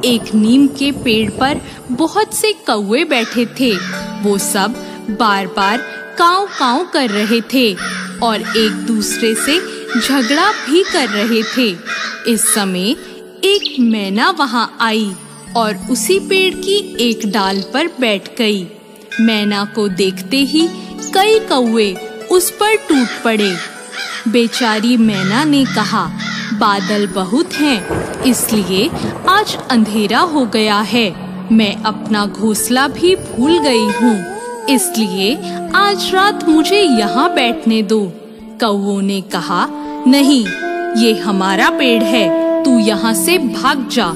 एक नीम के पेड़ पर बहुत से कौवे बैठे थे। वो सब बार-बार काव काव कर रहे थे और एक दूसरे से झगड़ा भी कर रहे थे। इस समय एक मैना वहां आई और उसी पेड़ की एक डाल पर बैठ गई। मैना को देखते ही कई कौवे उस पर टूट पड़े। बेचारी मैना ने कहा, बादल बहुत हैं, इसलिए आज अंधेरा हो गया है। मैं अपना घोंसला भी भूल गई हूँ, इसलिए आज रात मुझे यहाँ बैठने दो। कौवों ने कहा, नहीं, ये हमारा पेड़ है, तू यहाँ से भाग जा।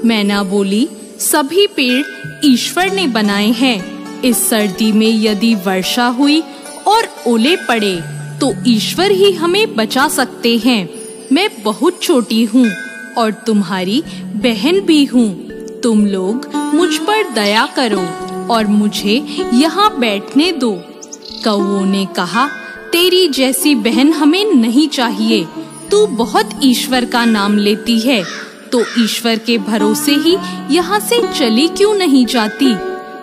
मैना बोली, सभी पेड़ ईश्वर ने बनाए हैं। इस सर्दी में यदि वर्षा हुई और ओले पड़े तो ईश्वर ही हमें बचा सकते हैं। मैं बहुत छोटी हूँ और तुम्हारी बहन भी हूँ। तुम लोग मुझ पर दया करो और मुझे यहाँ बैठने दो। कौवों ने कहा, तेरी जैसी बहन हमें नहीं चाहिए। तू बहुत ईश्वर का नाम लेती है, तो ईश्वर के भरोसे ही यहाँ से चली क्यों नहीं जाती?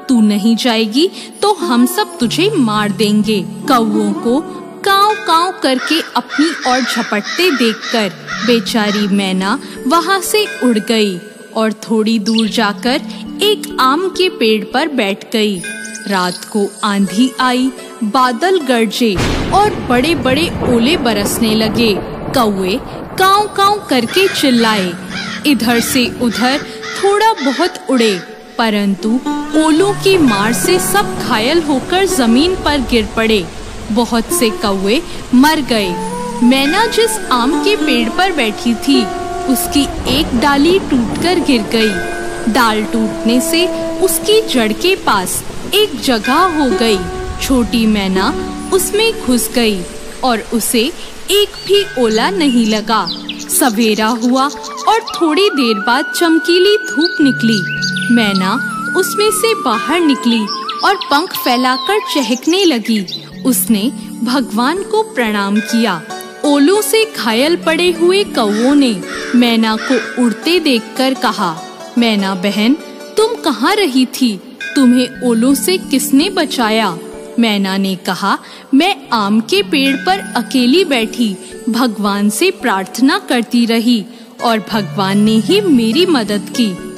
तू नहीं जाएगी तो हम सब तुझे मार देंगे। कौवों को काव काव करके अपनी ओर झपटते देखकर बेचारी मैना वहां से उड़ गई और थोड़ी दूर जाकर एक आम के पेड़ पर बैठ गई। रात को आंधी आई, बादल गरजे और बड़े-बड़े ओले बरसने लगे। कौवे काव काव करके चिल्लाए। इधर से उधर थोड़ा बहुत उड़े, परंतु ओलों की मार से सब घायल होकर जमीन पर गिर पड़े। बहुत से कौवे मर गए। मैना जिस आम के पेड़ पर बैठी थी, उसकी एक डाली टूटकर गिर गई। डाल टूटने से उसकी जड़ के पास एक जगह हो गई। छोटी मैना उसमें घुस गई और उसे एक भी ओला नहीं लगा। सवेरा हुआ और थोड़ी देर बाद चमकीली धूप निकली। मैना उसमें से बाहर निकली और पंख फैलाकर चहकने लगी। उसने भगवान को प्रणाम किया। ओलों से घायल पड़े हुए कौवों ने मैना को उड़ते देखकर कहा, मैना बहन, तुम कहाँ रही थी? तुम्हें ओलों से किसने बचाया? मैना ने कहा, मैं आम के पेड़ पर अकेली बैठी भगवान से प्रार्थना करती रही और भगवान ने ही मेरी मदद की।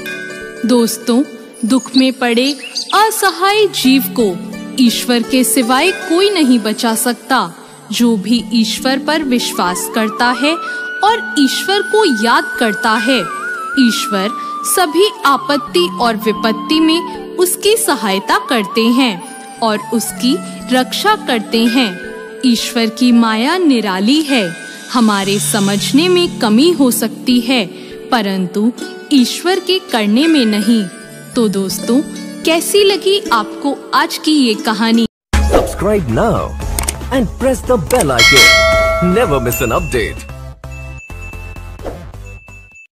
दोस्तों, दुख में पड़े असहाय जीव को ईश्वर के सिवाय कोई नहीं बचा सकता। जो भी ईश्वर पर विश्वास करता है और ईश्वर को याद करता है, ईश्वर सभी आपत्ति और विपत्ति में उसकी सहायता करते हैं और उसकी रक्षा करते हैं। ईश्वर की माया निराली है। हमारे समझने में कमी हो सकती है, परंतु ईश्वर के करने में नहीं। तो दोस्तों, कैसी लगी आपको आज की ये कहानी? Subscribe now and press the bell icon. Never miss an update.